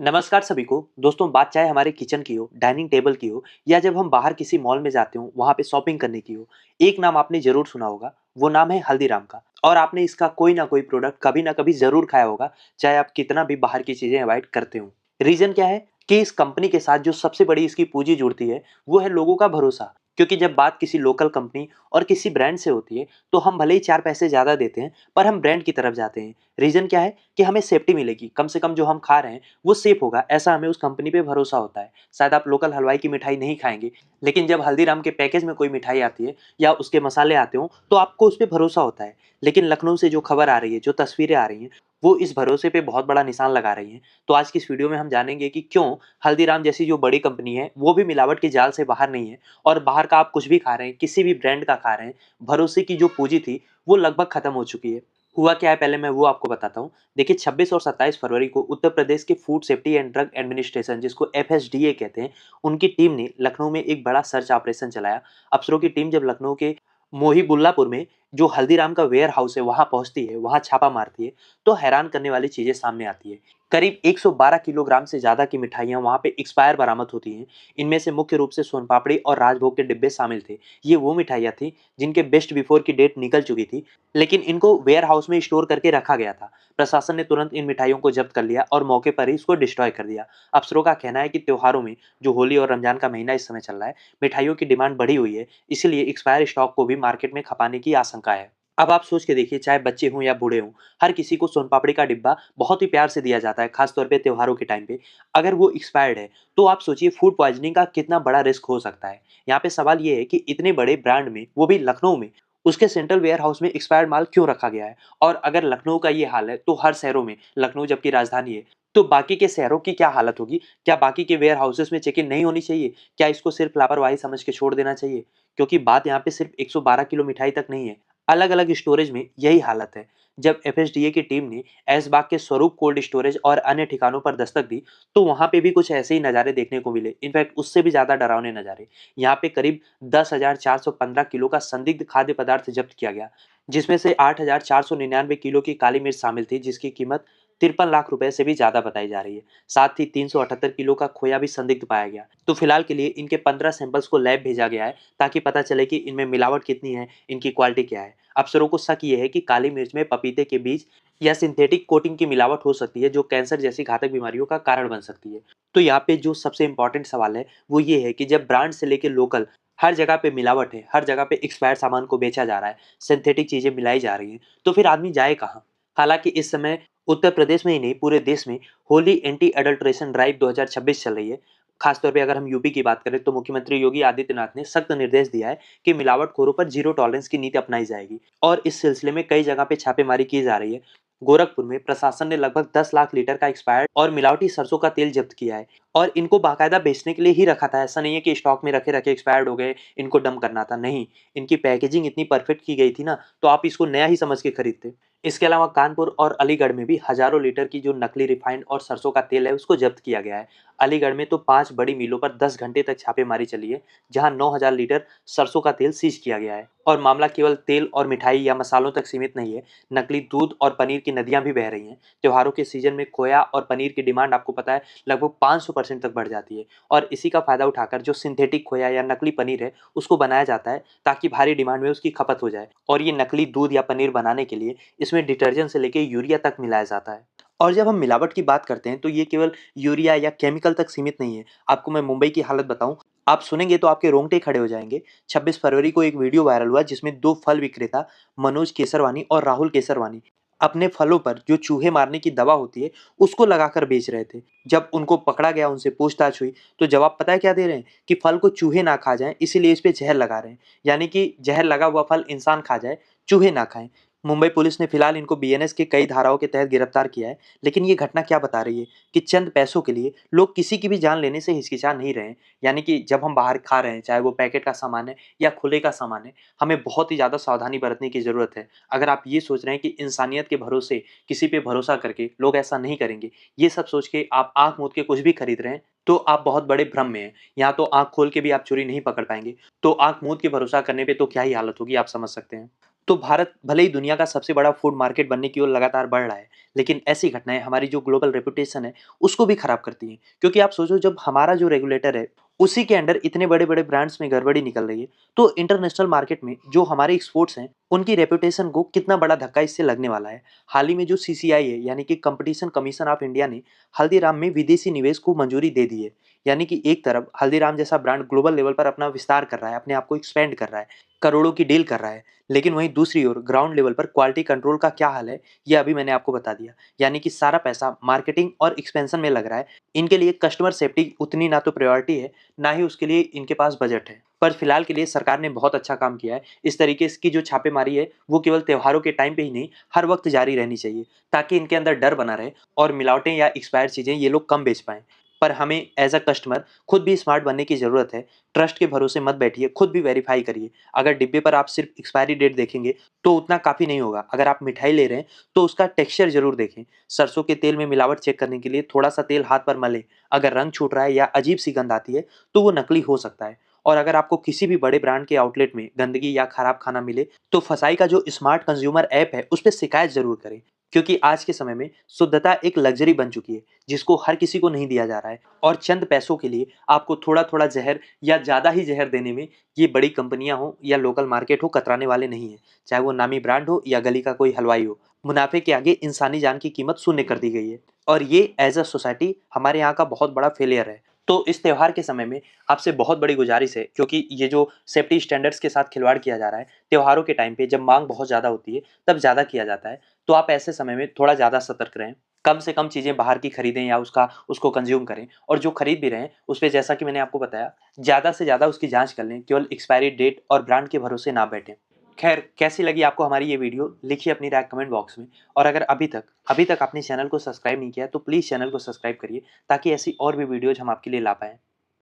नमस्कार सभी को। दोस्तों, बात चाहे हमारे किचन की हो, डाइनिंग टेबल की हो या जब हम बाहर किसी मॉल में जाते हो वहाँ पे शॉपिंग करने की हो, एक नाम आपने ज़रूर सुना होगा, वो नाम है हल्दीराम का। और आपने इसका कोई ना कोई प्रोडक्ट कभी ना कभी ज़रूर खाया होगा, चाहे आप कितना भी बाहर की चीज़ें अवॉइड करते हो। रीज़न क्या है कि इस कंपनी के साथ जो सबसे बड़ी इसकी पूंजी जुड़ती है, वो है लोगों का भरोसा। क्योंकि जब बात किसी लोकल कंपनी और किसी ब्रांड से होती है, तो हम भले ही 4 पैसे ज़्यादा देते हैं, पर हम ब्रांड की तरफ जाते हैं। रीज़न क्या है कि हमें सेफ्टी मिलेगी, कम से कम जो हम खा रहे हैं वो सेफ होगा, ऐसा हमें उस कंपनी पे भरोसा होता है। शायद आप लोकल हलवाई की मिठाई नहीं खाएँगे, लेकिन जब हल्दीराम के पैकेज में कोई मिठाई आती है या उसके मसाले आते हों, तो आपको उस पे भरोसा होता है। लेकिन लखनऊ से जो खबर आ रही है, जो तस्वीरें आ रही हैं, वो इस भरोसे पे बहुत बड़ा निशान लगा रही हैं। तो आज की इस वीडियो में हम जानेंगे कि क्यों हल्दीराम जैसी जो बड़ी कंपनी है, वो भी मिलावट के जाल से बाहर नहीं है और बाहर का आप कुछ भी खा रहे हैं, किसी भी ब्रांड का खा रहे हैं, भरोसे की जो पूंजी थी, वो लगभग खत्म हो चुकी है। हुआ क्या है, पहले मैं वो आपको बताता हूँ। देखिए, 26 और 27 फरवरी को उत्तर प्रदेश के food safety and drug administration, जिसको एफएसडीए कहते हैं, उनकी टीम ने लखनऊ में एक बड़ा सर्च ऑपरेशन चलाया। अफसरों की टीम जब लखनऊ के मोहिबुल्लापुर में जो हल्दीराम का वेयर हाउस है वहां पहुंचती है, वहां छापा मारती है, तो हैरान करने वाली चीजें सामने आती है। करीब 112 किलोग्राम से ज्यादा की मिठाइयां वहां पे एक्सपायर बरामद होती हैं। इनमें से मुख्य रूप से सोन पापड़ी और राजभोग के डिब्बे शामिल थे। ये वो मिठाइयां थी जिनके बेस्ट बिफोर की डेट निकल चुकी थी, लेकिन इनको वेयर हाउस में स्टोर करके रखा गया था। प्रशासन ने तुरंत इन मिठाइयों को जब्त कर लिया और मौके पर ही इसको डिस्ट्रॉय कर दिया। अफसरों का कहना है कि त्योहारों में, जो होली और रमजान का महीना इस समय चल रहा है, मिठाइयों की डिमांड बढ़ी हुई है, इसलिए एक्सपायर स्टॉक को भी मार्केट में खपाने की आशंका है। अब आप सोच के देखिए, चाहे बच्चे हों या बूढ़े हों, हर किसी को सोन पापड़ी का डिब्बा बहुत ही प्यार से दिया जाता है, खास तौर पे त्योहारों के टाइम पे। अगर वो एक्सपायर्ड है, तो आप सोचिए फूड पॉइजनिंग का कितना बड़ा रिस्क हो सकता है। यहाँ पे सवाल ये है कि इतने बड़े ब्रांड में, वो भी लखनऊ में, उसके सेंट्रल वेयर हाउस में एक्सपायर्ड माल क्यों रखा गया है? और अगर लखनऊ का ये हाल है, तो हर शहरों में, लखनऊ जबकि राजधानी है, तो बाकी के शहरों की क्या हालत होगी? क्या बाकी के वेयर हाउसेस में चेकिंग नहीं होनी चाहिए? क्या इसको सिर्फ लापरवाही समझ के छोड़ देना चाहिए? क्योंकि बात यहाँ पे सिर्फ 112 किलो मिठाई तक नहीं है। अलग-अलग स्टोरेज में यही हालत है। जब एफएसडीए की टीम ने ऐशबाग के स्वरूप कोल्ड स्टोरेज और अन्य ठिकानों पर दस्तक दी, तो वहाँ पे भी कुछ ऐसे ही नज़ारे देखने को मिले। इनफैक्ट उससे भी ज़्यादा डरावने नज़ारे। यहाँ पे करीब 10,415 किलो का संदिग्ध खाद्य पदार्थ जब्त किया गया, जिसमें से 8,499 किलो की काली मिर्च शामिल थी, जिसकी कीमत 53 लाख रुपए से भी ज़्यादा बताई जा रही है। साथ ही 378 किलो का खोया भी संदिग्ध पाया गया। तो फिलहाल के लिए इनके 15 सैंपल्स को लैब भेजा गया है, ताकि पता चले कि इनमें मिलावट कितनी है, इनकी क्वालिटी क्या है। अफसरों को शक ये है कि काली मिर्च में पपीते के बीज या सिंथेटिक कोटिंग की मिलावट हो सकती है, जो कैंसर जैसी घातक बीमारियों का कारण बन सकती है। तो यहाँ पे जो सबसे इंपॉर्टेंट सवाल है, वो ये है कि जब ब्रांड से लेके लोकल हर जगह पे मिलावट है, हर जगह पे एक्सपायर्ड सामान को बेचा जा रहा है, सिंथेटिक चीजें मिलाई जा रही हैं, तो फिर आदमी जाए कहाँ? हालांकि इस समय उत्तर प्रदेश में ही नहीं, पूरे देश में होली एंटी अडल्ट्रेशन ड्राइव 2026 चल रही है। खासतौर पे अगर हम यूपी की बात करें, तो मुख्यमंत्री योगी आदित्यनाथ ने सख्त निर्देश दिया है कि मिलावटखोरों पर जीरो टॉलरेंस की नीति अपनाई जाएगी और इस सिलसिले में कई जगह पे छापेमारी की जा रही है। गोरखपुर में प्रशासन ने लगभग 10 लाख लीटर का एक्सपायर्ड और मिलावटी सरसों का तेल जब्त किया है और इनको बाकायदा बेचने के लिए ही रखा था। ऐसा नहीं है कि स्टॉक में रखे रखे एक्सपायर्ड हो गए, इनको डंप करना था, नहीं। इनकी पैकेजिंग इतनी परफेक्ट की गई थी ना, तो आप इसको नया ही समझ के खरीदते। इसके अलावा कानपुर और अलीगढ़ में भी हजारों लीटर की जो नकली रिफाइंड और सरसों का तेल है, उसको जब्त किया गया है। अलीगढ़ में तो 5 बड़ी मिलों पर 10 घंटे तक छापेमारी चली है, जहां 9,000 लीटर सरसों का तेल सीज किया गया है। और मामला केवल तेल और मिठाई या मसालों तक सीमित नहीं है, नकली दूध और पनीर की नदियां भी बह रही हैं। त्योहारों के सीजन में खोया और पनीर की डिमांड, आपको पता है, लगभग 500% तक बढ़ जाती है और इसी का फायदा उठाकर जो सिंथेटिक खोया या नकली पनीर है, उसको बनाया जाता है, ताकि भारी डिमांड में उसकी खपत हो जाए। और ये नकली दूध या पनीर बनाने के लिए इसमें डिटर्जेंट से लेके यूरिया तक मिलाया जाता है। और जब हम मिलावट की बात करते हैं, तो ये केवल यूरिया या केमिकल तक सीमित नहीं है। आपको मैं मुंबई की हालत बताऊं, आप सुनेंगे तो आपके रोंगटे खड़े हो जाएंगे। 26 फरवरी को एक वीडियो वायरल हुआ, जिसमें दो फल विक्रेता मनोज केसरवानी और राहुल केसरवानी अपने फलों पर जो चूहे मारने की दवा होती है, उसको लगाकर बेच रहे थे। जब उनको पकड़ा गया, उनसे पूछताछ हुई, तो जवाब पता है क्या दे रहे हैं? कि फल को चूहे ना खा जाएं, इसीलिए इस पे जहर लगा रहे हैं। यानी कि जहर लगा हुआ फल इंसान खा जाए, चूहे ना खाएं। मुंबई पुलिस ने फिलहाल इनको बीएनएस के कई धाराओं के तहत गिरफ्तार किया है। लेकिन ये घटना क्या बता रही है कि चंद पैसों के लिए लोग किसी की भी जान लेने से हिचकिचा नहीं रहे हैं। यानी कि जब हम बाहर खा रहे हैं, चाहे वो पैकेट का सामान है या खुले का सामान है, हमें बहुत ही ज़्यादा सावधानी बरतने की ज़रूरत है। अगर आप ये सोच रहे हैं कि इंसानियत के भरोसे किसी पे भरोसा करके लोग ऐसा नहीं करेंगे, ये सब सोच के आप आँख मूंद के कुछ भी खरीद रहे हैं, तो आप बहुत बड़े भ्रम में हैं। यहाँ तो आँख खोल के भी आप चोरी नहीं पकड़ पाएँगे, तो आँख मूंद के भरोसा करने पे तो क्या ही हालत होगी, आप समझ सकते हैं। तो भारत भले ही दुनिया का सबसे बड़ा फूड मार्केट बनने की ओर लगातार बढ़ रहा है, लेकिन ऐसी घटनाएँ हमारी जो ग्लोबल रेपुटेशन है, उसको भी खराब करती हैं। क्योंकि आप सोचो जब हमारा जो रेगुलेटर है, उसी के अंडर इतने बड़े-बड़े ब्रांड्स में गड़बड़ी निकल रही है, तो इंटरनेशनल मार्केट में जो हमारे एक्सपोर्ट्स हैं, उनकी रेपुटेशन को कितना बड़ा धक्का इससे लगने वाला है। हाल ही में जो सीसीआई है, यानी कि कॉम्पिटिशन कमीशन ऑफ इंडिया ने हल्दीराम में विदेशी निवेश को मंजूरी दे दी है। यानी कि एक तरफ हल्दीराम जैसा ब्रांड ग्लोबल लेवल पर अपना विस्तार कर रहा है, अपने आप को एक्सपेंड कर रहा है, करोड़ों की डील कर रहा है। लेकिन वहीं दूसरी ओर ग्राउंड लेवल पर क्वालिटी कंट्रोल का क्या हाल है, ये अभी मैंने आपको बता दिया। यानी कि सारा पैसा मार्केटिंग और एक्सपेंशन में लग रहा है। इनके लिए कस्टमर सेफ्टी उतनी ना तो प्रायोरिटी है, ना ही उसके लिए इनके पास बजट है। पर फिलहाल के लिए सरकार ने बहुत अच्छा काम किया है। इस तरीके की जो छापेमारी है, वो केवल त्योहारों के टाइम पे ही नहीं, हर वक्त जारी रहनी चाहिए, ताकि इनके अंदर डर बना रहे और मिलावटें या एक्सपायर चीज़ें ये लोग कम बेच पाएँ। पर हमें एज़ अ कस्टमर खुद भी स्मार्ट बनने की ज़रूरत है। ट्रस्ट के भरोसे मत बैठिए, खुद भी वेरीफ़ाई करिए। अगर डिब्बे पर आप सिर्फ एक्सपायरी डेट देखेंगे, तो उतना काफ़ी नहीं होगा। अगर आप मिठाई ले रहे हैं, तो उसका टेक्सचर ज़रूर देखें। सरसों के तेल में मिलावट चेक करने के लिए थोड़ा-सा तेल हाथ पर मलें। अगर रंग छूट रहा है या अजीब-सी गंध आती है, तो वो नकली हो सकता है। और अगर आपको किसी भी बड़े ब्रांड के आउटलेट में गंदगी या खराब खाना मिले, तो फसाई का जो स्मार्ट कंज्यूमर ऐप है, उस पे शिकायत ज़रूर करें। क्योंकि आज के समय में शुद्धता एक लग्ज़री बन चुकी है, जिसको हर किसी को नहीं दिया जा रहा है। और चंद पैसों के लिए आपको थोड़ा-थोड़ा ज़हर या ज़्यादा ही ज़हर देने में ये बड़ी कंपनियाँ हों या लोकल मार्केट हो, कतराने वाले नहीं हैं। चाहे वो नामी ब्रांड हो या गली का कोई हलवाई हो। मुनाफ़े के आगे इंसानी जान की कीमत शून्य कर दी गई है। और ये एज़ अ सोसाइटी हमारे यहाँ का बहुत बड़ा फेलियर है। तो इस त्योहार के समय में आपसे बहुत बड़ी गुज़ारिश है, क्योंकि ये जो सेफ्टी स्टैंडर्ड्स के साथ खिलवाड़ किया जा रहा है, त्योहारों के टाइम पे जब माँग बहुत ज़्यादा होती है, तब ज़्यादा किया जाता है। तो आप ऐसे समय में थोड़ा ज़्यादा सतर्क रहें। कम से कम चीज़ें बाहर की खरीदें या उसको कंज़्यूम करें, और जो खरीद भी रहे हैं, उसपे जैसा कि मैंने आपको बताया, ज़्यादा से ज़्यादा उसकी जाँच कर लें। केवल एक्सपायरी डेट और ब्रांड के भरोसे ना बैठें। ख़ैर, कैसी लगी आपको हमारी ये वीडियो? लिखिए अपनी राय कमेंट बॉक्स में। और अगर अभी तक आपने चैनल को सब्सक्राइब नहीं किया है, तो प्लीज़ चैनल को सब्सक्राइब करिए, ताकि ऐसी और भी वीडियोज़ हम आपके लिए ला पाएँ।